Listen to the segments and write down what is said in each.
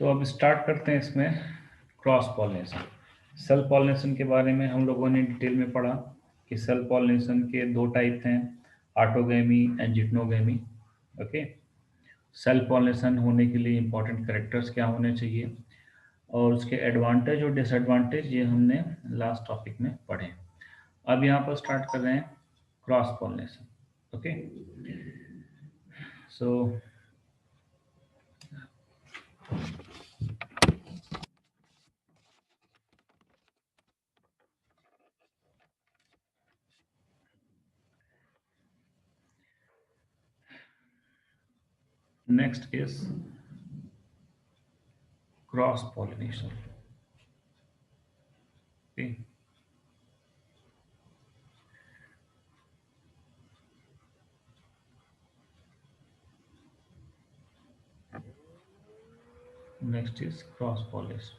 तो अब स्टार्ट करते हैं इसमें क्रॉस पॉलिनेशन। सेल्फ पॉलिनेशन के बारे में हम लोगों ने डिटेल में पढ़ा कि सेल्फ पॉलिनेशन के दो टाइप हैं, autogamy and geitonogamy. Okay, self pollination होने के लिए इंपॉर्टेंट कैरेक्टर्स क्या होने चाहिए और उसके एडवांटेज और डिसएडवांटेज ये हमने लास्ट टॉपिक में पढ़े। अब यहाँ पर स्टार्ट कर रहे हैं cross pollination. Okay, so next is cross pollination. Okay. Next is cross pollination.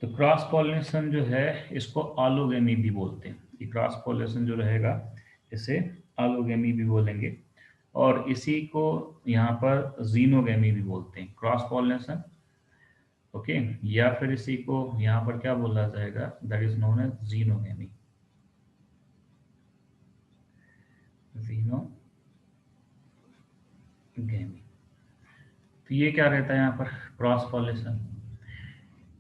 तो क्रॉस पॉलिनेशन जो है इसको आलोगेमी भी बोलते हैं। ये क्रॉस पॉलिनेशन जो रहेगा इसे आलोगेमी भी बोलेंगे और इसी को यहाँ पर जीनोगेमी भी बोलते हैं, क्रॉस पॉलिनेशन। ओके, या फिर इसी को यहाँ पर क्या बोला जाएगा, that is known as xenogamy. Xenogamy, तो ये क्या रहता है यहाँ पर क्रॉस पॉलिनेशन।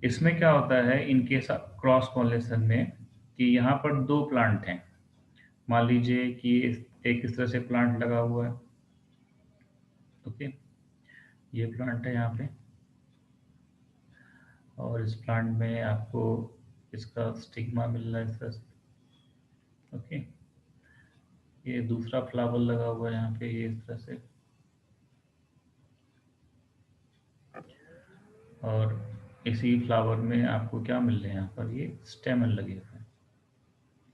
इसमें क्या होता है इनके साथ क्रॉस पॉलिनेशन में कि यहाँ पर दो प्लांट हैं। मान लीजिए कि एक इस तरह से प्लांट लगा हुआ है। ओके, ये प्लांट है यहाँ पे और इस प्लांट में आपको इसका स्टिग्मा मिल रहा है इस तरह से। ओके, ये दूसरा फ्लावर लगा हुआ है यहाँ पे, ये इस तरह से, और इसी फ्लावर में आपको क्या मिल रहे हैं यहाँ पर, ये स्टेमन लगे हुए हैं,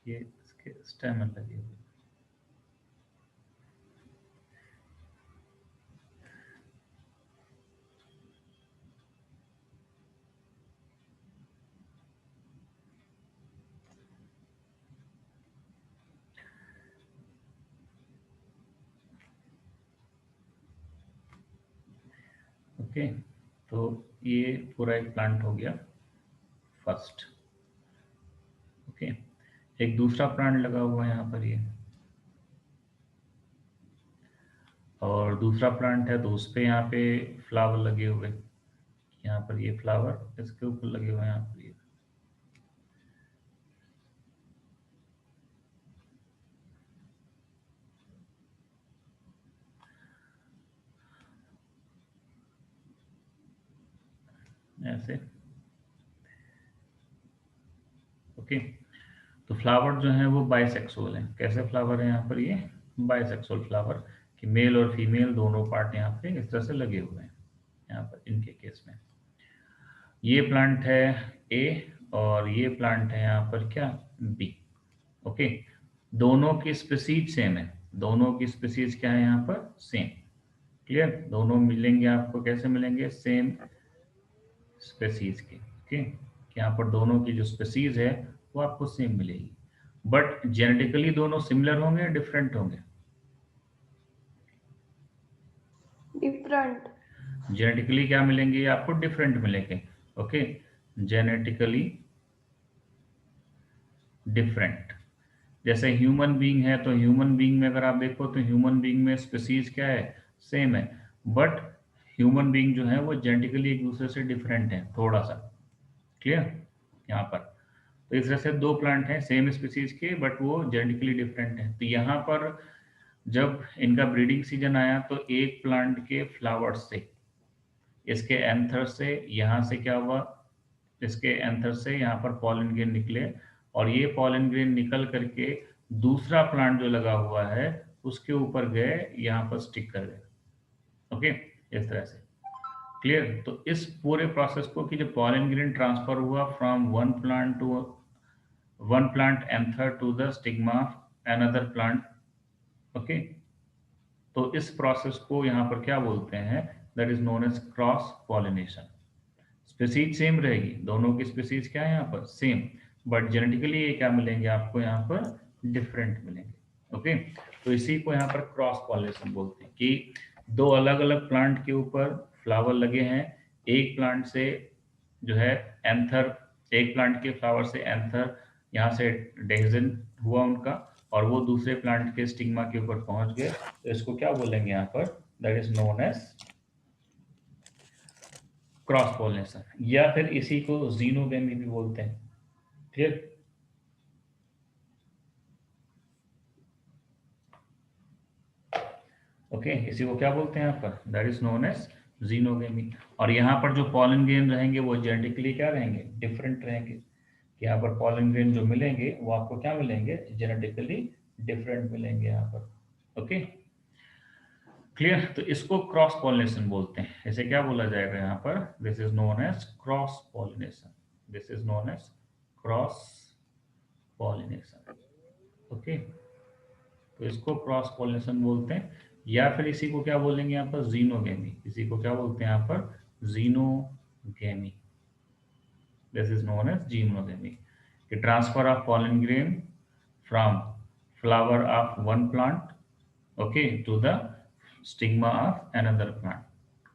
ये इसके स्टेमन लगे हुए हैं। ओके, तो ये पूरा एक प्लांट हो गया फर्स्ट। ओके, एक दूसरा प्लांट लगा हुआ है यहाँ पर ये, और दूसरा प्लांट है तो उस पे यहाँ पे फ्लावर लगे हुए, यहाँ पर ये फ्लावर इसके ऊपर लगे हुए हैं यहाँ पर ये। ऐसे। ओके, तो फ्लावर जो है वो बाइसेक्सुअल है। कैसे फ्लावर है यहाँ पर, ये बाइसेक्सुअल फ्लावर कि मेल और फीमेल दोनों पार्ट यहाँ पे इस तरह से लगे हुए हैं यहाँ पर इनके केस में। ये प्लांट है ए और ये प्लांट है यहाँ पर क्या, बी। ओके, दोनों की स्पीसीज सेम है, दोनों की स्पीसीज क्या है यहाँ पर, सेम। क्लियर, दोनों मिलेंगे आपको, कैसे मिलेंगे, सेम स्पीसीज के। ओके, यहाँ पर दोनों की जो स्पीसीज है वो आपको सेम मिलेगी, बट जेनेटिकली दोनों सिमिलर होंगे या डिफरेंट होंगे, डिफरेंट। जेनेटिकली क्या मिलेंगे आपको, डिफरेंट मिलेंगे। Okay, genetically different. जैसे ह्यूमन बीइंग है तो ह्यूमन बीइंग में अगर आप देखो तो ह्यूमन बीइंग में स्पीसीज क्या है, सेम है, बट ह्यूमन बीइंग जो है वो जेनेटिकली एक दूसरे से डिफरेंट है थोड़ा सा। क्लियर, यहाँ पर तो इस तरह से दो प्लांट हैं सेम स्पीसीज के बट वो जेनेटिकली डिफरेंट है। तो यहाँ पर जब इनका ब्रीडिंग सीजन आया तो एक प्लांट के फ्लावर्स से, इसके एंथर से, यहाँ से क्या हुआ, इसके एंथर से यहाँ पर पॉलन ग्रेन निकले और ये पॉलन ग्रेन निकल करके दूसरा प्लांट जो लगा हुआ है उसके ऊपर गए, यहाँ पर स्टिक कर गए। ओके, इस तरह से। क्लियर, तो इस पूरे प्रोसेस को कि जब पॉलन ग्रेन ट्रांसफर हुआ from one plant anther to the stigma another plant. Okay, तो इस प्रोसेस को यहाँ पर क्या बोलते हैं, that is known as cross pollination. Species same रहेगी, दोनों की स्पीसीज क्या है यहाँ पर, सेम, बट जेनेटिकली ये क्या मिलेंगे आपको यहाँ पर, डिफरेंट मिलेंगे। ओके, तो इसी को यहाँ पर क्रॉस पॉलिनेशन बोलते हैं कि दो अलग अलग प्लांट के ऊपर फ्लावर लगे हैं, एक प्लांट से जो है एंथर, एक प्लांट के फ्लावर से एंथर यहाँ से डेहिजन हुआ उनका, और वो दूसरे प्लांट के स्टिग्मा के ऊपर पहुंच गए, तो इसको क्या बोलेंगे यहाँ पर, that is known as cross pollination, या फिर इसी को जीनोगेमी भी बोलते हैं। क्लियर? ओके, इसी को क्या बोलते हैं यहाँ पर, that is known as xenogamy. और यहाँ पर जो पॉलन ग्रेन रहेंगे वो जेनेटिकली क्या रहेंगे, डिफरेंट रहेंगे। कि यहाँ पर पॉलन ग्रेन जो मिलेंगे वो आपको क्या मिलेंगे, जेनेटिकली डिफरेंट मिलेंगे यहाँ पर। Okay, clear? तो इसको क्रॉस पॉलिनेशन बोलते हैं। इसे क्या बोला जाएगा यहाँ पर, this is known as cross pollination, this is known as cross pollination. Okay, तो इसको क्रॉस पॉलिनेशन बोलते हैं, या फिर इसी को क्या बोलेंगे यहाँ पर, जीनोगेमी। इसी को क्या बोलते हैं यहाँ पर, xenogamy, this is known as xenogamy. कि transfer of pollen grain from flower of one plant, okay, to the stigma of another plant.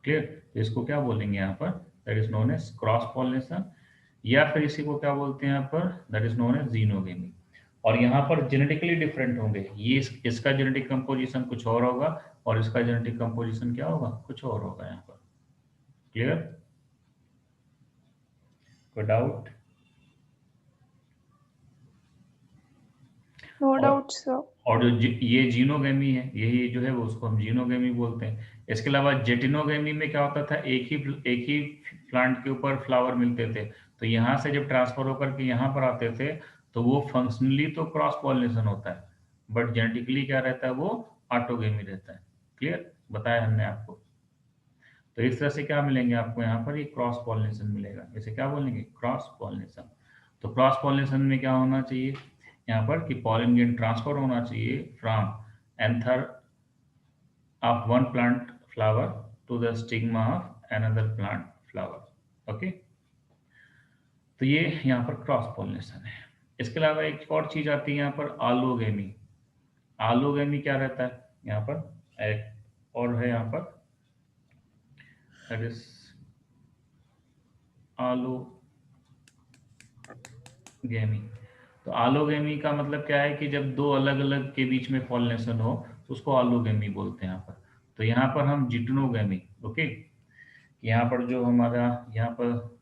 Clear? तो इसको क्या बोलेंगे यहाँ पर, that is known as cross pollination, या फिर इसी को क्या बोलते हैं यहाँ पर, that is known as xenogamy. और यहाँ पर जेनेटिकली डिफरेंट होंगे, ये इसका जेनेटिक कंपोजिशन कुछ और होगा, और इसका जेनेटिक कंपोजिशन क्या होगा, कुछ और होगा यहाँ पर। क्लियर? कोई डाउट? नो और डाउट सर। और जो ये जीनोगेमी है, यही जो है वो उसको हम जीनोगेमी बोलते हैं। इसके अलावा जेटिनोगेमी में क्या होता था, एक ही प्लांट के ऊपर फ्लावर मिलते थे, तो यहाँ से जब ट्रांसफर होकर के यहाँ पर आते थे, तो वो फंक्शनली तो क्रॉस पॉलिनेशन होता है, बट जेनेटिकली क्या रहता है, वो ऑटोगेमी रहता है। क्लियर? बताया हमने आपको। तो इस तरह से क्या मिलेंगे आपको यहाँ पर, ये क्रॉस पॉलिनेशन मिलेगा। इसे क्या बोलेंगे, क्रॉस पॉलिनेशन। तो क्रॉस पॉलिनेशन में क्या होना चाहिए यहाँ पर, कि पॉलन ग्रेन ट्रांसफर होना चाहिए from anther of one plant flower to the stigma of another plant flower. Okay, तो ये यहाँ पर क्रॉस पॉलिनेशन है। इसके अलावा एक और चीज आती है यहाँ पर, आलोगेमी। आलोगेमी क्या रहता है यहाँ पर, एक और है यहाँ पर, दैट इज आलोगेमी। तो आलोगेमी का मतलब क्या है, कि जब दो अलग अलग के बीच में पॉलिनेशन हो तो उसको आलोगेमी बोलते हैं यहाँ पर। तो यहाँ पर हम जिटनोगेमी, ओके, यहाँ पर जो हमारा यहाँ पर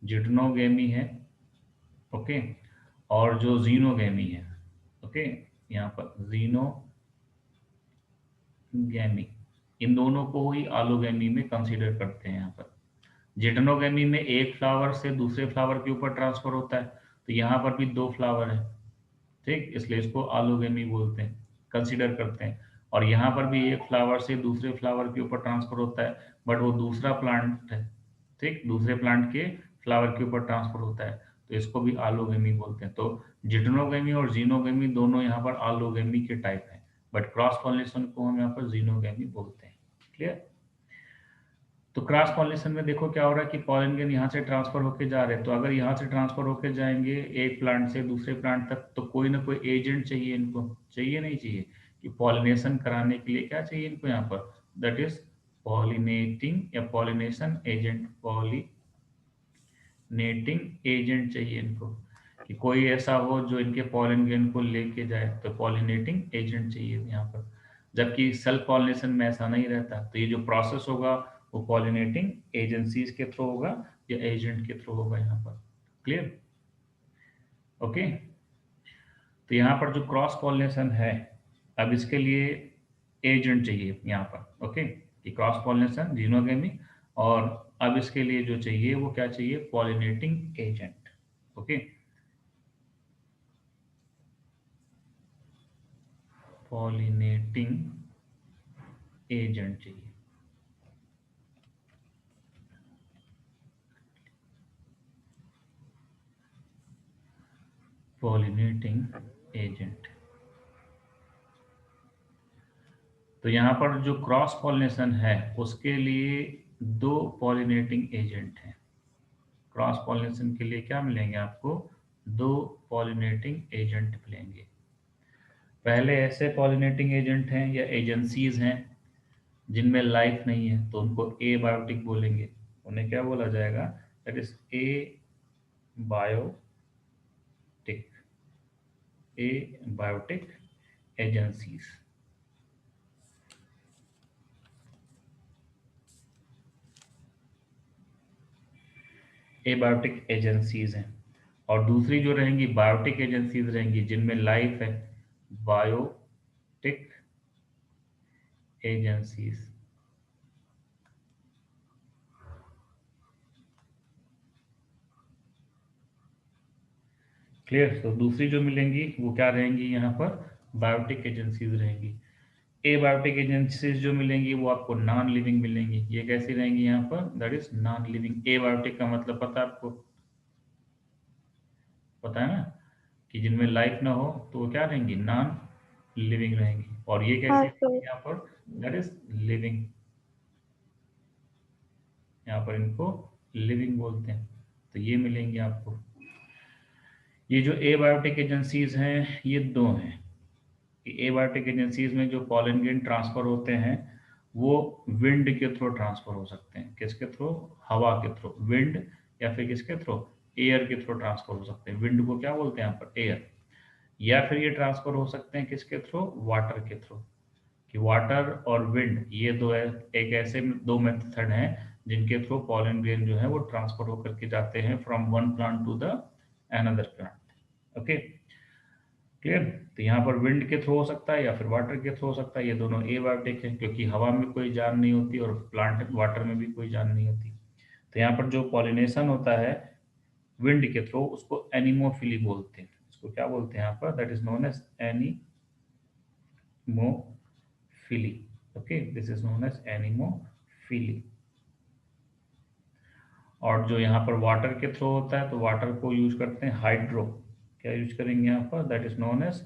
जिटनोगेमी है, ओके, और जो जीनोगेमी है, ओके, यहाँ पर जीनोगेमी, इन दोनों को ही आलोगेमी में कंसीडर करते हैं यहाँ पर। जिटनोगेमी में एक फ्लावर से दूसरे फ्लावर के ऊपर ट्रांसफर होता है, तो यहाँ पर भी दो फ्लावर है, ठीक, इसलिए इसको आलोगेमी बोलते हैं, कंसीडर करते हैं। और यहाँ पर भी एक फ्लावर से दूसरे फ्लावर के ऊपर ट्रांसफर होता है, बट वो दूसरा प्लांट है, ठीक, दूसरे प्लांट के फ्लावर के ऊपर ट्रांसफर होता है, तो इसको भी आलोगेमी बोलते हैं। तो जिटनोगेमी और जीनोगेमी दोनों यहाँ पर आलोगेमी के टाइप हैं, बट क्रॉस पॉलिनेशन को हम यहाँ पर जीनोगेमी बोलते हैं। क्लियर? तो क्रॉस पॉलिनेशन में देखो क्या हो रहा है, कि पॉलन ग्रेन यहाँ से ट्रांसफर होके जा रहे हैं, तो अगर यहाँ से ट्रांसफर होके जाएंगे एक प्लांट से दूसरे प्लांट तक, तो कोई ना कोई एजेंट चाहिए इनको, चाहिए नहीं चाहिए, कि पॉलिनेशन कराने के लिए क्या चाहिए इनको यहाँ पर, दैट इज पॉलिनेटिंग या पॉलिनेशन एजेंट, पॉलिनेटिंग एजेंट चाहिए इनको, कि कोई ऐसा हो जो इनके पॉलन ग्रेन को लेके जाए, तो पॉलिनेटिंग एजेंट चाहिए यहाँ पर। जबकि सेल्फ पॉलिनेशन में ऐसा नहीं रहता, तो ये जो प्रोसेस होगा वो पॉलिनेटिंग एजेंसीज के थ्रू होगा या एजेंट के थ्रू होगा यहाँ पर। क्लियर? ओके, तो यहाँ पर जो क्रॉस पॉलिनेशन है, अब इसके लिए एजेंट चाहिए यहाँ पर, ओके, कि क्रॉस पॉलिनेशन जीनोगेमी, और अब इसके लिए जो चाहिए वो क्या चाहिए, pollinating agent. Okay, pollinating agent चाहिए। Pollinating agent. तो यहाँ पर जो क्रॉस पॉलिनेशन है उसके लिए दो पॉलिनेटिंग एजेंट हैं। क्रॉस पॉलिनेशन के लिए क्या मिलेंगे आपको, दो पॉलिनेटिंग एजेंट मिलेंगे। पहले ऐसे पॉलिनेटिंग एजेंट हैं या एजेंसीज हैं जिनमें लाइफ नहीं है तो उनको एबायोटिक बोलेंगे। उन्हें क्या बोला जाएगा? That is abiotic, abiotic agencies. Abiotic agencies हैं। और दूसरी जो रहेंगी बायोटिक एजेंसीज रहेंगी जिनमें लाइफ है, बायोटिक एजेंसीज। क्लियर? तो दूसरी जो मिलेंगी वो क्या रहेंगी? यहाँ पर बायोटिक एजेंसीज रहेंगी। एबायोटिक एजेंसीज जो मिलेंगी वो आपको नॉन लिविंग मिलेंगी। ये कैसी रहेंगी? यहाँ पर that is non living. Abiotic का मतलब पता है आपको? पता है ना कि जिनमें लाइफ ना हो तो वो क्या रहेंगी? नॉन लिविंग रहेंगी। और ये हाँ कैसी सर। रहेंगी यहाँ पर? That is living. यहाँ पर इनको लिविंग बोलते हैं। तो ये मिलेंगी आपको। ये जो एबायोटिक एजेंसीज हैं ये दो हैं। एबायोटिक एजेंसीज में जो पॉलन ग्रेन ट्रांसफर होते हैं वो विंड के थ्रू ट्रांसफर हो सकते हैं। किसके थ्रू? हवा के थ्रू। विंड या फिर किसके थ्रू? एयर के थ्रू ट्रांसफर हो सकते हैं। विंड को क्या बोलते हैं यहाँ पर? एयर। या फिर ये ट्रांसफर हो सकते हैं किसके थ्रू? वाटर के थ्रू। कि वाटर और विंड ये दो है, एक ऐसे दो मेथड हैं जिनके थ्रू पॉलन ग्रेन जो है वो ट्रांसफर होकर के जाते हैं from one plant to the another plant. Okay, clear? तो यहाँ पर विंड के थ्रू हो सकता है या फिर वाटर के थ्रू हो सकता है। ये दोनों एबायोटिक है क्योंकि हवा में कोई जान नहीं होती और प्लांट वाटर में भी कोई जान नहीं होती। तो यहाँ पर जो पॉलिनेशन होता है विंड के थ्रू उसको एनिमोफिली बोलते हैं। इसको क्या बोलते हैं यहाँ पर? That is known as anemophily. Okay, this is known as anemophily. और जो यहाँ पर वाटर के थ्रू होता है तो वाटर को यूज करते हैं हाइड्रो। क्या यूज करेंगे यहाँ पर? That is known as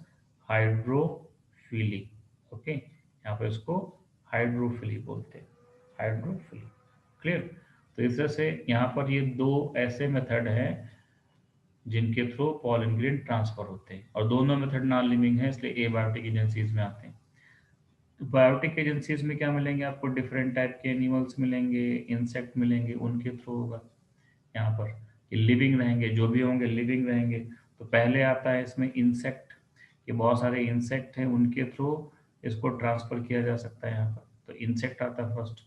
hydrophily. Okay, यहाँ पर इसको हाइड्रोफिली बोलते हैं, हाइड्रोफिली। क्लियर? तो इस तरह से यहाँ पर ये दो ऐसे मेथड हैं जिनके थ्रू पॉलन ग्रेन ट्रांसफर होते हैं और दोनों मेथड नॉन लिविंग है इसलिए एबायोटिक एजेंसीज में आते हैं। तो बायोटिक एजेंसीज में क्या मिलेंगे आपको? डिफरेंट टाइप के एनिमल्स मिलेंगे, इंसेक्ट मिलेंगे, उनके थ्रू होगा यहाँ पर। कि लिविंग रहेंगे, जो भी होंगे लिविंग रहेंगे। तो पहले आता है इसमें इंसेक्ट। ये बहुत सारे इंसेक्ट हैं उनके थ्रू इसको ट्रांसफर किया जा सकता है यहाँ पर। तो इंसेक्ट आता है फर्स्ट।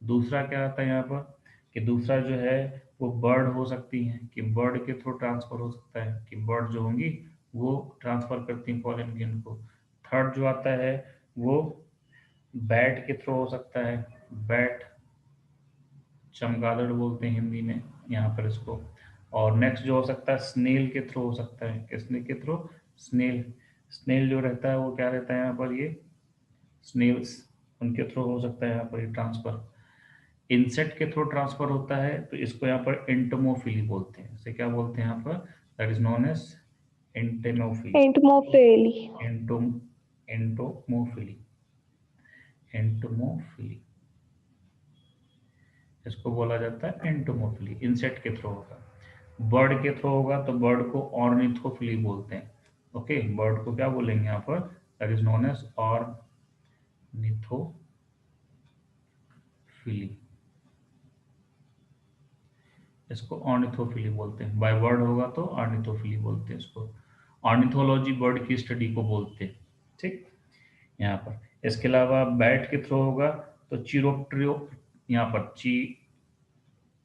दूसरा क्या आता है यहाँ पर? कि दूसरा जो है वो बर्ड हो सकती है, कि बर्ड के थ्रू ट्रांसफर हो सकता है, कि बर्ड जो होंगी वो ट्रांसफर करती हैं पॉलन ग्रेन को। थर्ड जो आता है वो बैट के थ्रू हो सकता है। बैट, चमगादड़ बोलते हैं हिंदी में यहाँ पर इसको। और नेक्स्ट जो हो सकता है स्नेल के थ्रू हो सकता है। किसने के थ्रू? स्नेल। स्नेल जो रहता है वो क्या रहता है यहाँ पर? ये स्नेल्स, उनके थ्रू हो सकता है यहाँ पर ये ट्रांसफर। इंसेक्ट के थ्रू ट्रांसफर होता है तो इसको यहाँ पर एंटोमोफिली बोलते हैं। इसे क्या बोलते हैं यहाँ पर? That is known as entomophily. Entomophily. एंटोम एंटोमोफिली, एंटोमोफिली इसको बोला जाता है एंटोमोफिली। इंसेक्ट के थ्रू होगा। बर्ड के थ्रू होगा तो बर्ड को ऑर्निथोफिली बोलते हैं। ओके, बर्ड को क्या बोलेंगे यहाँ पर? That is known as ornithophily. इसको ऑर्निथोफिली बोलते हैं। बाय वर्ड होगा तो ऑर्निथोफिली बोलते हैं इसको। ऑर्निथोलॉजी बर्ड की स्टडी को बोलते हैं। ठीक, यहाँ पर इसके अलावा बैट के थ्रू होगा तो चिरोप्ट्रियो, यहाँ पर ची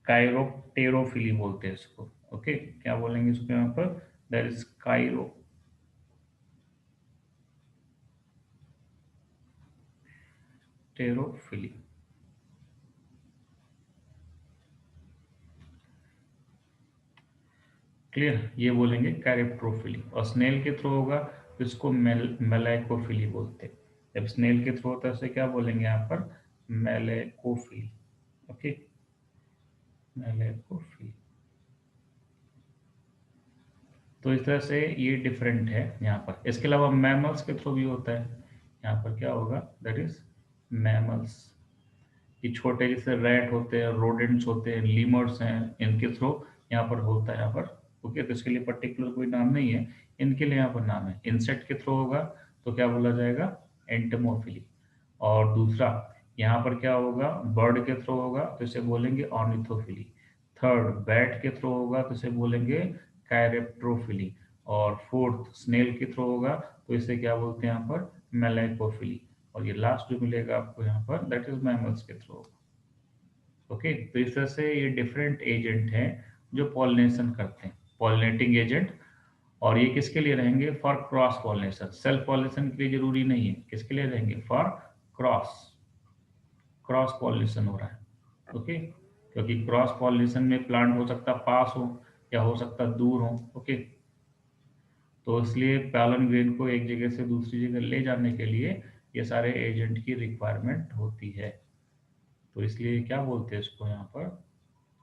काइरोप्टेरोफिली बोलते हैं इसको। ओके, क्या बोलेंगे इसको यहाँ पर? That is chiropterophily. क्लियर? ये बोलेंगे कैरेप्ट्रोफिली। और स्नेल के थ्रू होगा तो इसको मेलैकोफिली बोलते हैं। जब स्नेल के थ्रू होता है उसे क्या बोलेंगे यहाँ पर? मेलैकोफिली। ओके, मेलैकोफिली। तो इस तरह से ये डिफरेंट है यहाँ पर। इसके अलावा मैमल्स के थ्रू भी होता है। यहाँ पर क्या होगा? That is mammals. ये छोटे जैसे रैट होते हैं, रोडेंट्स होते हैं, लीमर्स हैं, इनके थ्रू यहाँ पर होता है यहाँ पर। ओके, तो इसके लिए पर्टिकुलर कोई नाम नहीं है, इनके लिए यहाँ पर नाम है। इंसेक्ट के थ्रू होगा तो क्या बोला जाएगा? एंटमोफिली। और दूसरा यहाँ पर क्या होगा, बर्ड के थ्रू होगा तो इसे बोलेंगे ऑर्निथोफिली। थर्ड, बैट के थ्रू होगा तो इसे बोलेंगे कायरेप्ट्रोफिली। और फोर्थ, स्नेल के थ्रू होगा तो इसे क्या बोलते हैं यहाँ पर, मेलेकोफिली। और ये लास्ट जो मिलेगा आपको यहाँ पर, दैट इज मैमल्स के थ्रू होगा। ओके, तो इस तरह से ये डिफरेंट एजेंट हैं जो पॉलिनेशन करते हैं, पॉलिनेटिंग एजेंट। और ये किसके लिए रहेंगे, for cross pollination. Self pollination के लिए जरूरी नहीं है, किसके लिए रहेंगे, फॉर क्रॉस, क्रॉस पॉलिनेशन हो रहा है। ओके, क्योंकि क्रॉस पॉलिनेशन में प्लांट हो सकता है पास हो या हो सकता है दूर हो। ओके, तो इसलिए पैलन ग्रेन को एक जगह से दूसरी जगह ले जाने के लिए ये सारे एजेंट की रिक्वायरमेंट होती है। तो इसलिए क्या बोलते हैं इसको यहाँ पर,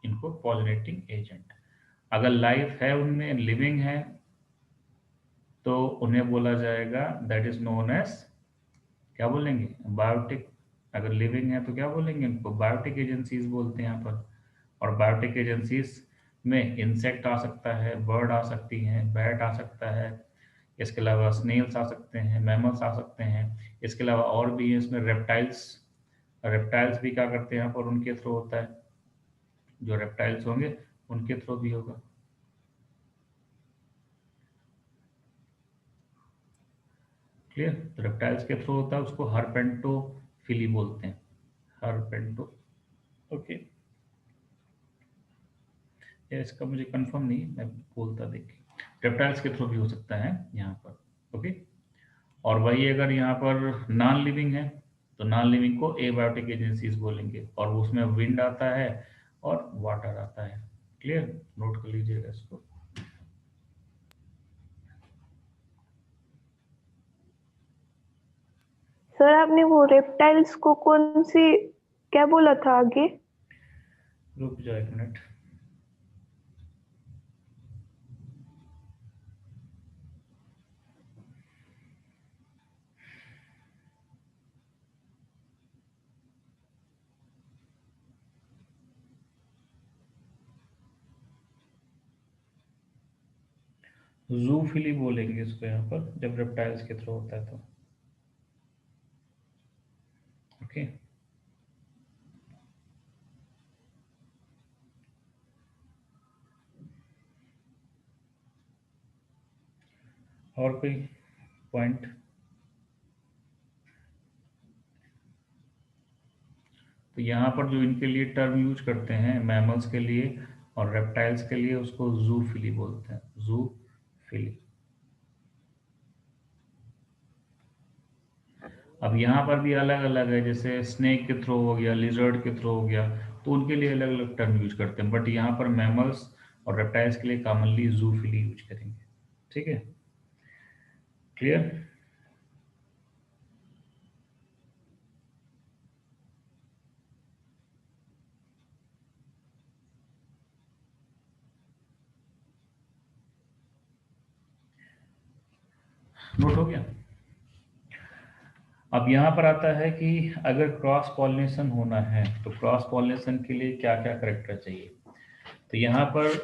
इनको पॉलिनेटिंग एजेंट। अगर लाइफ है उनमें, लिविंग है, तो उन्हें बोला जाएगा, दैट इज नोन एज, क्या बोलेंगे, बायोटिक। अगर लिविंग है तो क्या बोलेंगे, इनको बायोटिक एजेंसीज बोलते हैं यहाँ पर। और बायोटिक एजेंसीज में इंसेक्ट आ सकता है, बर्ड आ सकती हैं, बैट आ सकता है, इसके अलावा स्नेल्स आ सकते हैं, मैमल्स आ सकते हैं। इसके अलावा और भी है इसमें, रेप्टाइल्स। रेप्टाइल्स भी क्या करते हैं यहाँ पर, उनके थ्रू होता है, जो रेप्टाइल्स होंगे उनके थ्रू भी होगा। क्लियर, तो रेप्टाइल्स के थ्रू होता है, उसको हरपेंटोफिली बोलते हैं, हरपेंटो। ओके, या इसका मुझे कंफर्म नहीं, मैं बोलता देखिए, रेप्टाइल्स के थ्रू भी हो सकता है यहाँ पर। ओके, और वही अगर यहाँ पर नॉन लिविंग है तो नॉन लिविंग को एबायोटिक एजेंसीज बोलेंगे, और उसमें विंड आता है और वाटर आता है। क्लियर, नोट कर लीजिएगा इसको। सर आपने वो रेप्टाइल्स को कौन सी क्या बोला था आगे? रुक जाओ एक मिनट। जूफिली बोलेंगे इसको यहाँ पर, जब रेप्टाइल्स के थ्रू होता है तो। ओके, और कोई पॉइंट? तो यहाँ पर जो इनके लिए टर्म यूज करते हैं, मैमल्स के लिए और रेप्टाइल्स के लिए, उसको जूफिली बोलते हैं, जूफिली। अब यहाँ पर भी अलग अलग है, जैसे स्नेक के थ्रू हो गया, लिजर्ड के थ्रू हो गया, तो उनके लिए अलग अलग टर्म यूज करते हैं, बट यहाँ पर मैमल्स और रेप्टाइल्स के लिए कॉमनली जूफिली यूज करेंगे। ठीक है, क्लियर। नोट हो गया। अब यहाँ पर आता है कि अगर क्रॉस पॉलिनेशन होना है तो क्रॉस पॉलिनेशन के लिए क्या क्या करेक्टर चाहिए। तो यहाँ पर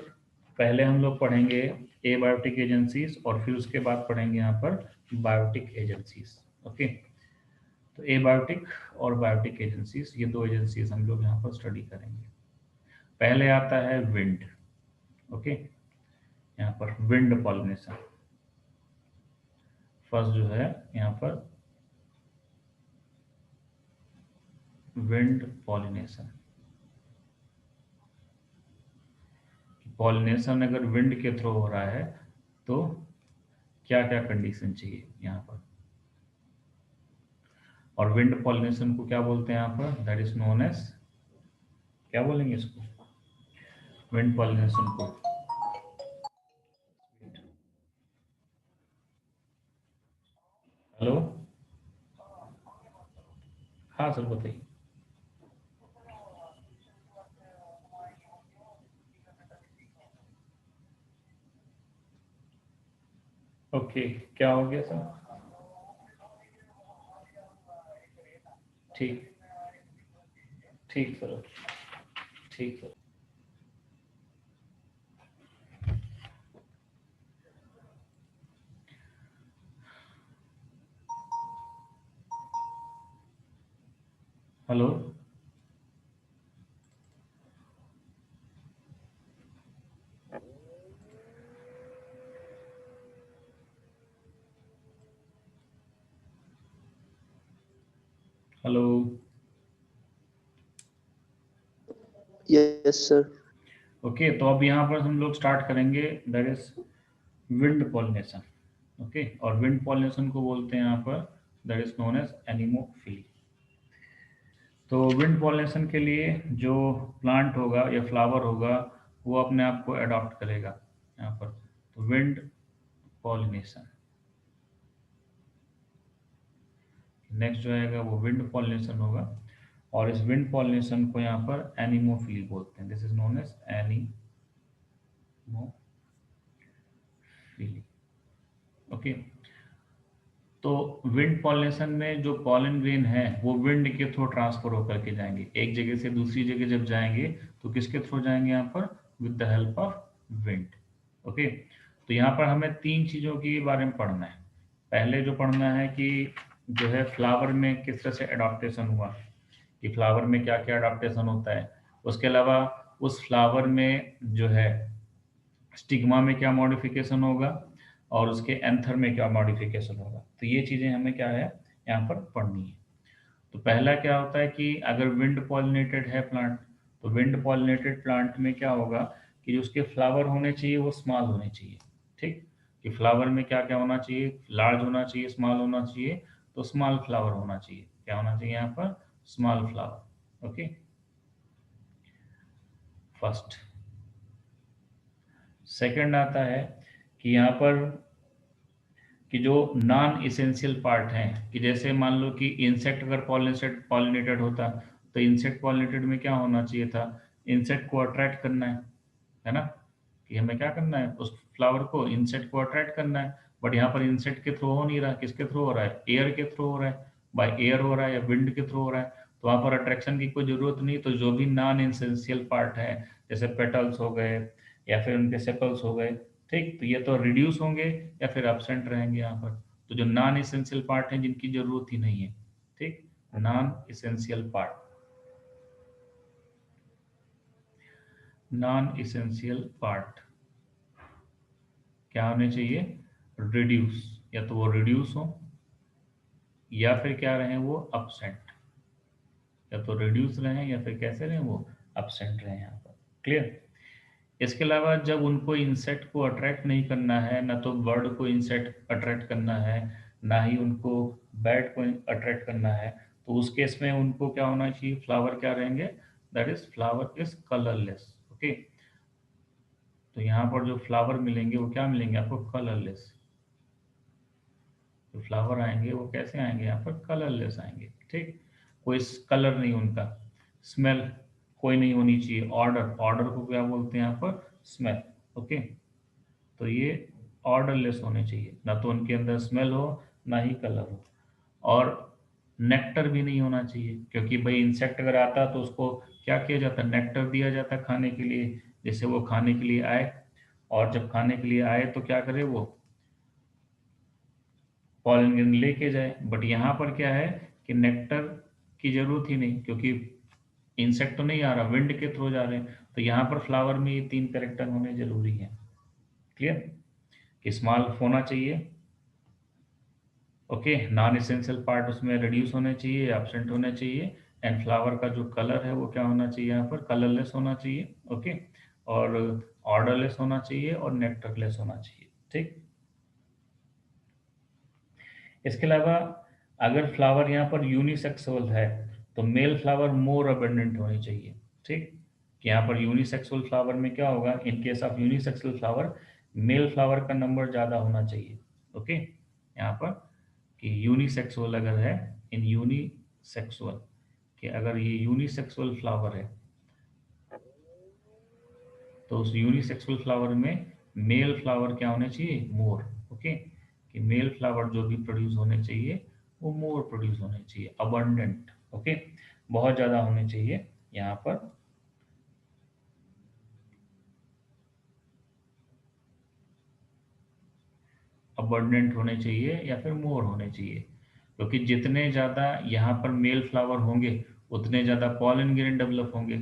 पहले हम लोग पढ़ेंगे एबायोटिक एजेंसीज, और फिर उसके बाद पढ़ेंगे यहाँ पर बायोटिक एजेंसीज। ओके, तो एबायोटिक और बायोटिक एजेंसीज, ये दो एजेंसीज हम लोग यहाँ पर स्टडी करेंगे। पहले आता है विंड। ओके, यहाँ पर विंड पॉलिनेशन फर्स्ट जो है यहाँ पर, विंड पॉलिनेशन। पॉलिनेशन अगर विंड के थ्रू हो रहा है तो क्या क्या कंडीशन चाहिए यहाँ पर। और विंड पॉलिनेशन को क्या बोलते हैं यहाँ पर, दैट इज नोन एज, क्या बोलेंगे इसको, विंड पॉलिनेशन को। हेलो, हाँ सर बताइए। ओके, क्या हो गया सर? ठीक, ठीक सर, ठीक sir. Hello. Hello. Yes sir. Okay, तो अब यहाँ पर हम लोग स्टार्ट करेंगे, that is wind pollination. Okay, और विंड पॉलिनेशन को बोलते हैं यहाँ पर, that is known as anemophily. तो विंड पॉलिनेशन के लिए जो प्लांट होगा या फ्लावर होगा वो अपने आप को अडॉप्ट करेगा यहाँ पर। तो विंड पॉलिनेशन, नेक्स्ट जो आएगा वो विंड पॉलिनेशन होगा, और इस विंड पॉलिनेशन को यहाँ पर एनिमोफिली बोलते हैं। This is known as anemophily. Okay, तो विंड पॉलिनेशन में जो पॉलन ग्रेन है वो विंड के थ्रू ट्रांसफर होकर के जाएंगे, एक जगह से दूसरी जगह जब जाएंगे तो किसके थ्रू जाएंगे यहाँ पर, with the help of wind. Okay, तो यहाँ पर हमें तीन चीज़ों के बारे में पढ़ना है। पहले जो पढ़ना है कि जो है फ्लावर में किस तरह से अडॉप्टेशन हुआ, कि फ्लावर में क्या क्या अडॉप्टेशन होता है। उसके अलावा उस फ्लावर में जो है स्टिग्मा में क्या मॉडिफिकेशन होगा, और उसके एंथर में क्या मॉडिफिकेशन होगा। तो ये चीज़ें हमें क्या है यहाँ पर पढ़नी है। तो पहला क्या होता है कि अगर विंड पॉलिनेटेड है प्लांट, तो विंड पॉलिनेटेड प्लांट में क्या होगा कि जो उसके फ्लावर होने चाहिए वो स्मॉल होने चाहिए। ठीक, कि फ्लावर में क्या क्या होना चाहिए, लार्ज होना चाहिए, स्मॉल होना चाहिए। तो स्मॉल फ्लावर होना चाहिए, क्या होना चाहिए यहाँ पर, small flower. Okay, first. Second आता है कि यहाँ पर कि जो नॉन इसेंशियल पार्ट हैं, कि जैसे मान लो कि इंसेक्ट अगर पॉलिनेटेड होता, तो इंसेक्ट पॉलिनेटेड में क्या होना चाहिए था, इंसेक्ट को अट्रैक्ट करना है ना, कि हमें क्या करना है, उस फ्लावर को, इंसेक्ट को अट्रैक्ट करना है। बट यहाँ पर इंसेक्ट के थ्रू हो नहीं रहा, किसके थ्रू हो रहा है, एयर के थ्रू हो रहा है, बाय एयर हो रहा है या विंड के थ्रू हो रहा है। तो वहाँ पर अट्रैक्शन की कोई ज़रूरत नहीं। तो जो भी नॉन इसेंशियल पार्ट है, जैसे पेटल्स हो गए या फिर उनके सेपल्स हो गए, ठीक, तो ये तो रिड्यूस होंगे या फिर एब्सेंट रहेंगे यहाँ पर। तो जो नॉन इसेंशियल पार्ट हैं जिनकी जरूरत ही नहीं है, ठीक, non essential part, non essential part क्या होने चाहिए, रिड्यूस, या तो वो रिड्यूस हो या फिर क्या रहे वो अपसेंट, या तो रिड्यूस रहे या फिर कैसे रहे वो अपसेंट रहे यहाँ पर। क्लियर। इसके अलावा जब उनको इंसेक्ट को अट्रैक्ट नहीं करना है, ना तो बर्ड को इंसेक्ट अट्रैक्ट करना है, ना ही उनको बैट को अट्रैक्ट करना है, तो उस केस में उनको क्या होना चाहिए, फ्लावर क्या रहेंगे, that is flower is colourless. Okay, तो यहाँ पर जो फ्लावर मिलेंगे वो क्या मिलेंगे आपको, कलरलेस। जो फ्लावर आएंगे वो कैसे आएंगे, यहाँ पर कलरलेस आएंगे। ठीक, कोई कलर नहीं उनका, स्मेल कोई नहीं होनी चाहिए, ऑर्डर, ऑर्डर को क्या बोलते हैं यहाँ पर, स्मेल। ओके, तो ये ऑर्डरलेस होने चाहिए, ना तो उनके अंदर स्मेल हो ना ही कलर हो। और नेक्टर भी नहीं होना चाहिए, क्योंकि भाई इंसेक्ट अगर आता तो उसको क्या किया जाता, नेक्टर दिया जाता खाने के लिए, जैसे वो खाने के लिए आए, और जब खाने के लिए आए तो क्या करे वो पॉलन लेके जाए। बट यहाँ पर क्या है कि नेक्टर की जरूरत ही नहीं, क्योंकि इंसेक्ट तो नहीं आ रहा, विंड के थ्रू जा रहे हैं। तो यहाँ पर फ्लावर में ये तीन कैरेक्टर होने जरूरी है। क्लियर, कि स्मॉल होना चाहिए, ओके, नॉन इसेंशियल पार्ट उसमें रिड्यूस होने चाहिए, एब्सेंट होने चाहिए, एंड फ्लावर का जो कलर है वो क्या होना चाहिए, यहाँ पर कलरलेस होना चाहिए। ओके, और ऑर्डरलेस होना चाहिए और नेक्टरलेस होना चाहिए। ठीक, इसके अलावा अगर फ्लावर यहाँ पर यूनिसेक्सुअल है, तो मेल फ्लावर मोर अबेंडेंट होनी चाहिए। ठीक, कि यहाँ पर यूनिसेक्सुअल फ्लावर में क्या होगा, इन case of unisexual flower male flower का नंबर ज़्यादा होना चाहिए। ओके, यहाँ पर कि यूनिसेक्सुअल अगर है, इन यूनिसेक्सुअल, कि अगर ये यूनिसेक्सुअल फ्लावर है तो उस यूनिसेक्सुअल फ्लावर में मेल फ्लावर क्या होने चाहिए, मोर। ओके, कि मेल फ्लावर जो भी प्रोड्यूस होने चाहिए वो मोर प्रोड्यूस होने चाहिए, अबंडेंट। ओके, बहुत ज़्यादा होने चाहिए यहाँ पर, अबंडेंट होने चाहिए या फिर मोर होने चाहिए। क्योंकि जितने ज़्यादा यहाँ पर मेल फ्लावर होंगे उतने ज़्यादा पॉलन ग्रेन डेवलप होंगे,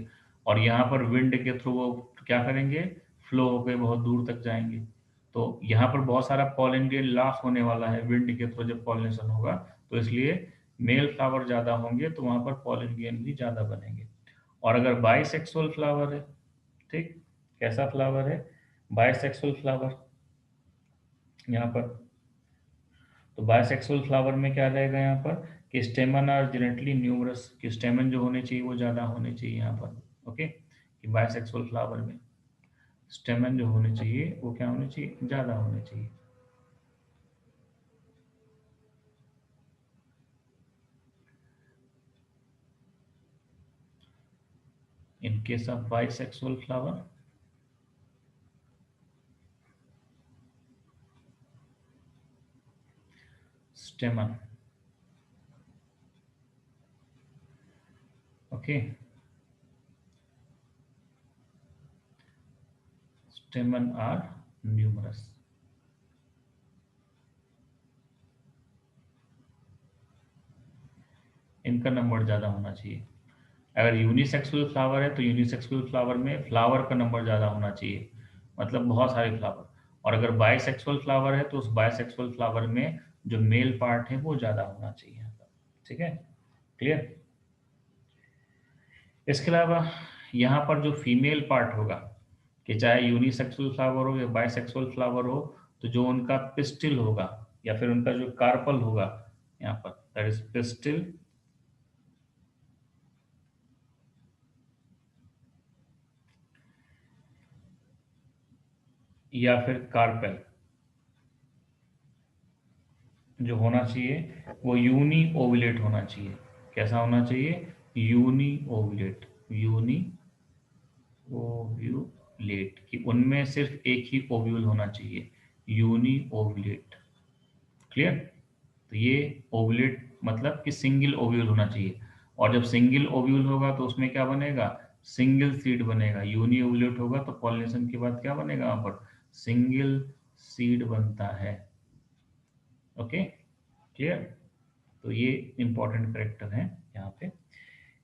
और यहाँ पर विंड के थ्रू वो क्या करेंगे, फ्लो होकर बहुत दूर तक जाएंगे। तो यहाँ पर बहुत सारा पॉलन ग्रेन लॉस होने वाला है विंड के थ्रू जब पॉलिनेशन होगा, तो इसलिए मेल फ्लावर ज़्यादा होंगे तो वहाँ पर पॉलन ग्रेन भी ज़्यादा बनेंगे। और अगर बाइसेक्सुअल फ्लावर है, ठीक, कैसा फ्लावर है, बाइसेक्सुअल फ्लावर यहाँ पर, तो बायसेक्सुअल फ्लावर में क्या रहेगा यहाँ पर कि स्टेमन आर जेनेटली न्यूमरस, कि स्टेमन जो होने चाहिए वो ज़्यादा होने चाहिए यहाँ पर। ओके, कि बायसेक्सुअल फ्लावर में स्टेमन जो होने चाहिए वो क्या होने चाहिए, ज़्यादा होने चाहिए। In case of bisexual flower, stamen, okay, stamen are numerous. इनका नंबर ज़्यादा होना चाहिए। अगर यूनिसेक्सुअल फ्लावर है तो यूनिसेक्सुअल फ्लावर में फ्लावर का नंबर ज़्यादा होना चाहिए, मतलब बहुत सारे फ्लावर। और अगर बायसेक्सुअल फ्लावर है तो उस बायसेक्सुअल फ्लावर में जो मेल पार्ट है वो ज़्यादा होना चाहिए यहाँ पर। ठीक है, क्लियर। इसके अलावा यहाँ पर जो फीमेल पार्ट होगा, कि चाहे यूनिसेक्सुअल फ्लावर हो या बायसेक्सुअल फ्लावर हो, तो जो उनका पिस्टिल होगा या फिर उनका जो कार्पल होगा यहाँ पर, दैट इज पिस्टिल या फिर कार्पेल, जो होना चाहिए वो यूनी ओवुलेट होना चाहिए। कैसा होना चाहिए, यूनी ओवुलेट, यूनी ओव्यूलेट, कि उनमें सिर्फ एक ही ओव्यूल होना चाहिए, यूनी ओवुलेट। क्लियर। तो ये ओवुलेट मतलब कि सिंगल ओव्यूल होना चाहिए, और जब सिंगल ओव्यूल होगा तो उसमें क्या बनेगा, सिंगल सीड बनेगा। यूनी ओवुलेट होगा तो पॉलिनेशन के बाद क्या बनेगा वहां पर, सिंगल सीड बनता है। Okay, clear. तो ये इंपॉर्टेंट करेक्टर है यहाँ पे।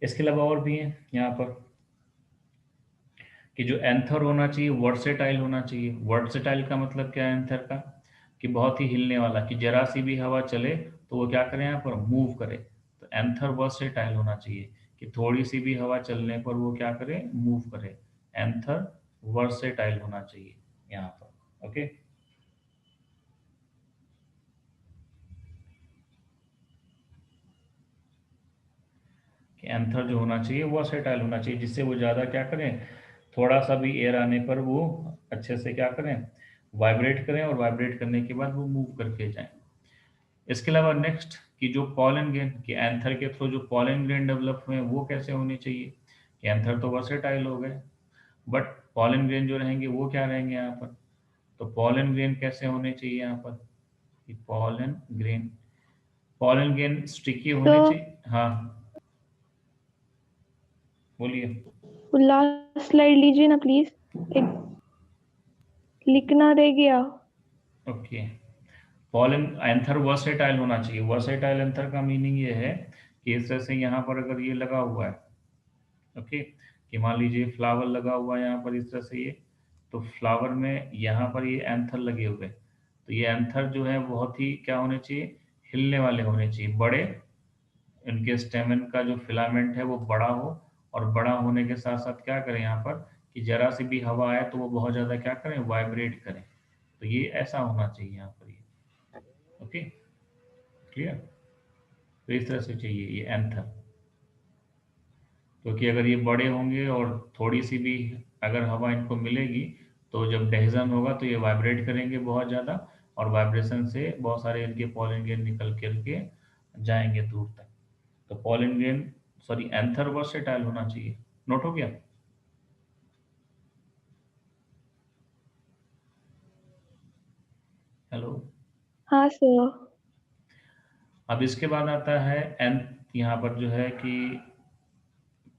इसके अलावा और भी है यहाँ पर कि जो एंथर होना चाहिए वर्सेटाइल होना चाहिए। वर्सेटाइल का मतलब क्या है एंथर का, कि बहुत ही हिलने वाला, कि जरा सी भी हवा चले तो वो क्या करे यहाँ पर, मूव करे। तो एंथर वर्सेटाइल होना चाहिए, कि थोड़ी सी भी हवा चलने पर वो क्या करे, मूव करे। एंथर वर्सेटाइल होना चाहिए यहाँ पर। ओके, कि एंथर जो होना चाहिए वर्सेटाइल होना चाहिए, जिससे वो ज़्यादा क्या करें, थोड़ा सा भी एयर आने पर वो अच्छे से क्या करें, वाइब्रेट करें, और वाइब्रेट करने के बाद वो मूव करके जाएं। इसके अलावा नेक्स्ट कि जो पॉलन ग्रेन, कि एंथर के थ्रू जो पॉलन ग्रेन डेवलप हुए हैं वो कैसे होने चाहिए, कि एंथर तो वर्सेटाइल हो गए, बट पॉलन ग्रेन जो रहेंगे वो क्या रहेंगे यहाँ पर। तो पॉलन ग्रेन कैसे होने चाहिए यहाँ पर, कि पॉलन ग्रेन स्टिकी तो होने चाहिए। हाँ, बोलिए। वो लास्ट स्लाइड लीजिए ना प्लीज, एक लिखना रह गया। ओके, पॉलन एंथर वर्सेटाइल होना चाहिए। वर्सेटाइल एंथर का मीनिंग ये है कि इस तरह से यहाँ पर अगर ये लगा हुआ है, ओके, कि मान लीजिए फ्लावर लगा हुआ है यहाँ पर इस तरह से ये, तो फ्लावर में यहाँ पर ये एंथर लगे हुए हैं। तो ये एंथर जो है बहुत ही क्या होने चाहिए, हिलने वाले होने चाहिए, बड़े। इनके स्टेमन का जो फिलामेंट है वो बड़ा हो, और बड़ा होने के साथ साथ क्या करें यहाँ पर, कि जरा सी भी हवा आए तो वो बहुत ज़्यादा क्या करें, वाइब्रेट करें। तो ये ऐसा होना चाहिए यहाँ पर ये। Okay, clear. तो इस तरह से चाहिए ये एंथर, क्योंकि अगर ये बड़े होंगे और थोड़ी सी भी अगर हवा इनको मिलेगी, तो जब डेहजन होगा तो ये वाइब्रेट करेंगे बहुत ज़्यादा, और वाइब्रेशन से बहुत सारे इनके पॉलन ग्रेन निकल करके जाएंगे दूर तक। तो pollen grain, sorry, anther versatile होना चाहिए। नोट हो गया। हेलो। हाँ सर। अब इसके बाद आता है एंथ, यहाँ पर जो है कि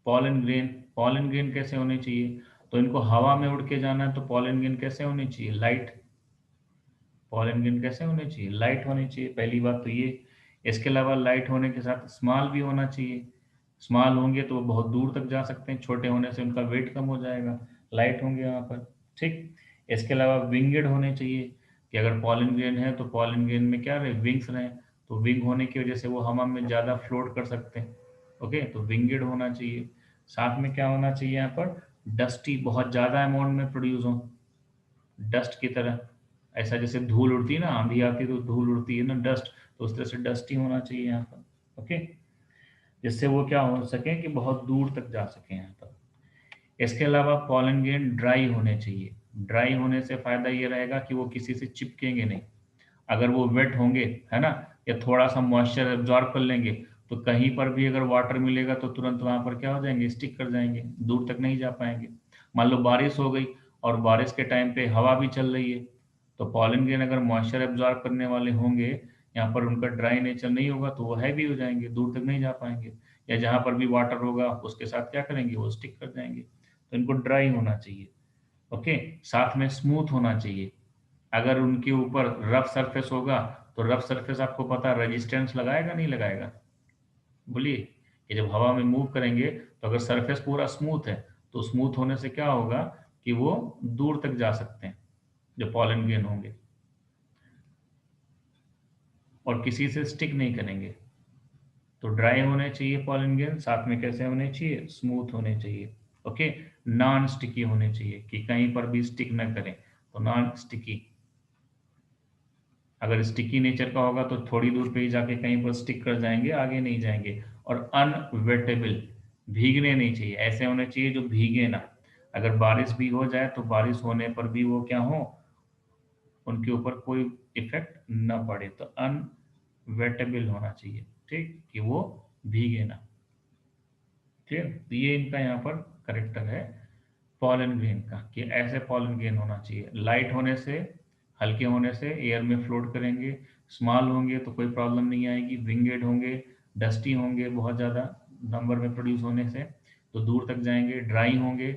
पॉलन ग्रेन। पॉलन ग्रेन कैसे होने चाहिए, तो इनको हवा में उड़ के जाना है, तो पॉलन ग्रेन कैसे होने चाहिए, लाइट। पॉलन ग्रेन कैसे होने चाहिए, लाइट होने चाहिए, पहली बात तो ये। इसके अलावा लाइट होने के साथ स्मॉल भी होना चाहिए। स्मॉल होंगे तो वो बहुत दूर तक जा सकते हैं, छोटे होने से उनका वेट कम हो जाएगा, लाइट होंगे वहाँ पर। ठीक, इसके अलावा विंगेड होने चाहिए, कि अगर पॉलन ग्रेन है तो पॉलन ग्रेन में क्या रहे, विंग्स रहें, तो विंग होने की वजह से वो हवा में ज़्यादा फ्लोट कर सकते हैं। ओके, तो विंगेड होना चाहिए। साथ में क्या होना चाहिए यहाँ पर, डस्टी, बहुत ज़्यादा अमाउंट में प्रोड्यूस हो, डस्ट की तरह, ऐसा जैसे धूल उड़ती है ना, आंधी आती है तो धूल उड़ती है ना, डस्ट, तो उस तरह से डस्टी होना चाहिए यहाँ पर। ओके, जिससे वो क्या हो सके कि बहुत दूर तक जा सके यहाँ पर। इसके अलावा पॉलन ग्रेन ड्राई होने चाहिए। ड्राई होने से फायदा ये रहेगा कि वो किसी से चिपकेंगे नहीं। अगर वो वेट होंगे, है ना, या थोड़ा सा मॉइस्चर एब्जॉर्ब कर लेंगे, तो कहीं पर भी अगर वाटर मिलेगा तो तुरंत वहां पर क्या हो जाएंगे, स्टिक कर जाएंगे, दूर तक नहीं जा पाएंगे। मान लो बारिश हो गई और बारिश के टाइम पे हवा भी चल रही है, तो पॉलन ग्रेन अगर मॉइस्चर एब्जॉर्ब करने वाले होंगे, यहाँ पर उनका ड्राई नेचर नहीं होगा तो वो हैवी हो जाएंगे, दूर तक नहीं जा पाएंगे, या जहां पर भी वाटर होगा उसके साथ क्या करेंगे, वो स्टिक कर जाएंगे। तो इनको ड्राई होना चाहिए। ओके, साथ में स्मूथ होना चाहिए। अगर उनके ऊपर रफ सरफेस होगा तो रफ सरफेस आपको पता है रेजिस्टेंस लगाएगा नहीं लगाएगा, बोलिए, कि जब हवा में मूव करेंगे तो अगर सरफेस पूरा स्मूथ है तो स्मूथ होने से क्या होगा कि वो दूर तक जा सकते हैं जो पॉलन ग्रेन होंगे, और किसी से स्टिक नहीं करेंगे। तो ड्राई होने चाहिए पॉलन ग्रेन, साथ में कैसे होने चाहिए, स्मूथ होने चाहिए। ओके, नॉन स्टिकी होने चाहिए, कि कहीं पर भी स्टिक ना करें, तो नॉन स्टिकी। अगर स्टिकी नेचर का होगा तो थोड़ी दूर पे ही जाके कहीं पर स्टिक कर जाएंगे, आगे नहीं जाएंगे। और अनवेटेबल, भीगने नहीं चाहिए, ऐसे होने चाहिए जो भीगे ना। अगर बारिश भी हो जाए तो बारिश होने पर भी वो क्या हो, उनके ऊपर कोई इफेक्ट ना पड़े, तो अनवेटेबल होना चाहिए। ठीक, कि वो भीगे ना। ठीक, तो ये इनका यहाँ पर करेक्टर है पॉलन ग्रेन का, कि ऐसे पॉलन ग्रेन होना चाहिए। लाइट होने से, हल्के होने से एयर में फ्लोट करेंगे, स्मॉल होंगे तो कोई प्रॉब्लम नहीं आएगी, विंगेड होंगे, डस्टी होंगे बहुत ज़्यादा नंबर में प्रोड्यूस होने से तो दूर तक जाएंगे, ड्राई होंगे,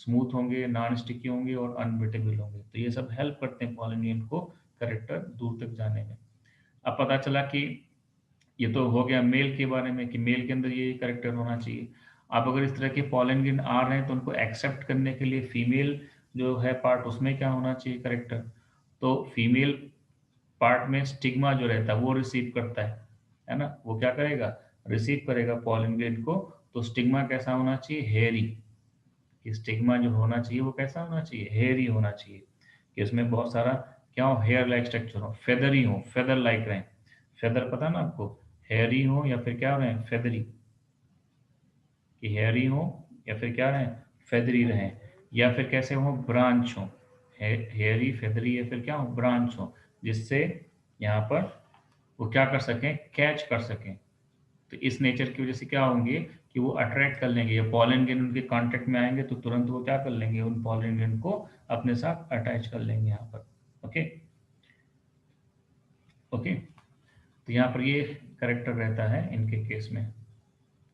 स्मूथ होंगे, नॉन स्टिकी होंगे और अनबिटेबल होंगे। तो ये सब हेल्प करते हैं पॉलन ग्रेन को करेक्टर दूर तक जाने में। अब पता चला कि ये तो हो गया मेल के बारे में, कि मेल के अंदर ये करेक्टर होना चाहिए। आप अगर इस तरह के पॉलन ग्रेन आ रहे हैं तो उनको एक्सेप्ट करने के लिए फीमेल जो है पार्ट, उसमें क्या होना चाहिए करेक्टर, तो फीमेल पार्ट में स्टिग्मा जो रहता है वो रिसीव करता है ना, वो क्या करेगा, रिसीव करेगा पॉलन ग्रेन को। तो स्टिग्मा कैसा होना चाहिए, हेयरी, कि स्टिग्मा जो होना चाहिए वो कैसा होना चाहिए, हेयरी होना चाहिए, कि उसमें बहुत सारा क्या हो, हेयर लाइक स्ट्रक्चर हो, फेदरी हो, फेदर लाइक रहे। फेदर पता ना आपको, हेयरी हो या फिर क्या रहे, फेदरी, कि हेयरी हो या फिर क्या रहे, फेदरी रहे, या फिर कैसे हो, ब्रांच हो, हेयरी, फेदरी, या फिर क्या हो, ब्रांच हो, जिससे यहाँ पर वो क्या कर सकें, कैच कर सकें। तो इस नेचर की वजह से क्या होंगे कि वो अट्रैक्ट कर लेंगे, ये पॉलन ग्रेन उनके कांटेक्ट में आएंगे तो तुरंत वो क्या कर लेंगे, उन पॉलन ग्रेन को अपने साथ अटैच कर लेंगे यहाँ पर। ओके, ओके, तो यहाँ पर ये करेक्टर रहता है इनके केस में,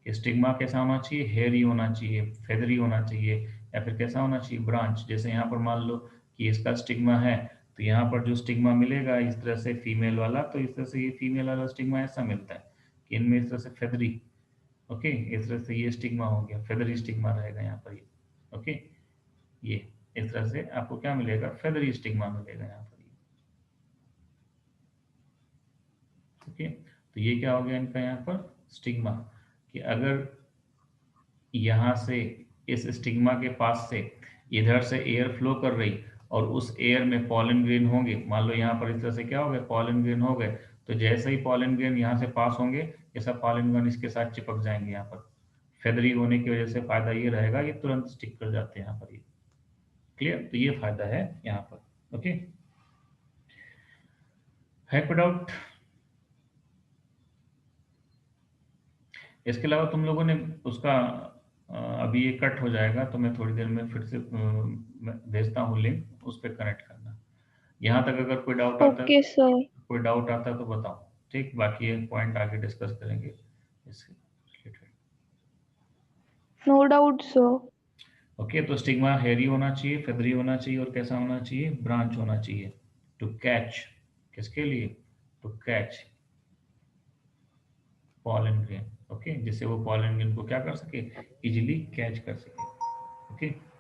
कि स्टिग्मा कैसा होना चाहिए, हेयरी होना चाहिए, फेदरी होना चाहिए, या फिर कैसा होना चाहिए, ब्रांच। जैसे यहाँ पर मान लो कि इसका स्टिग्मा है, तो यहाँ पर जो स्टिग्मा मिलेगा इस तरह से फीमेल वाला, तो इस तरह से ये फीमेल वाला स्टिग्मा ऐसा मिलता है कि इनमें इस तरह से फेदरी। ओके, इस तरह से ये स्टिग्मा हो गया, फेदरी स्टिग्मा रहेगा यहाँ पर ये। ओके, ये इस तरह से आपको क्या मिलेगा, फेदरी स्टिग्मा मिलेगा यहाँ पर ये। ओके, तो ये क्या हो गया इनका यहाँ पर स्टिग्मा, कि अगर यहाँ से इस स्टिग्मा के पास से इधर से एयर फ्लो कर रही और उस एयर में पॉलन ग्रेन होंगे, मान लो यहाँ पर इस तरह से क्या हो गए, पॉलन ग्रेन हो गए, तो जैसे ही पॉलन ग्रेन यहाँ से पास होंगे ये सब पॉलन ग्रेन इसके साथ चिपक जाएंगे यहाँ पर। फेदरी होने की वजह से फायदा ये रहेगा, ये तुरंत स्टिक कर जाते हैं यहाँ पर ये। क्लियर, तो ये फायदा है यहाँ पर। ओके, है कोई डाउट? इसके अलावा तुम लोगों ने उसका अभी ये कट हो जाएगा तो मैं थोड़ी देर में फिर से मैं भेजता हूँ लिंक, उस पर कनेक्ट करना। यहाँ तक अगर कोई डाउट आता है, ओके सर। कोई डाउट आता है तो बताओ। ठीक, बाकी ये पॉइंट आगे डिस्कस करेंगे इससे related. No doubt sir. Okay, तो स्टिग्मा हेरी होना चाहिए, फेदरी होना चाहिए, और कैसा होना चाहिए, ब्रांच होना चाहिए, टू कैच, किसके लिए, to catch pollen grain. Okay, जिससे वो पॉलन ग्रेन को क्या कर सके, इजिली कैच कर सके। ओके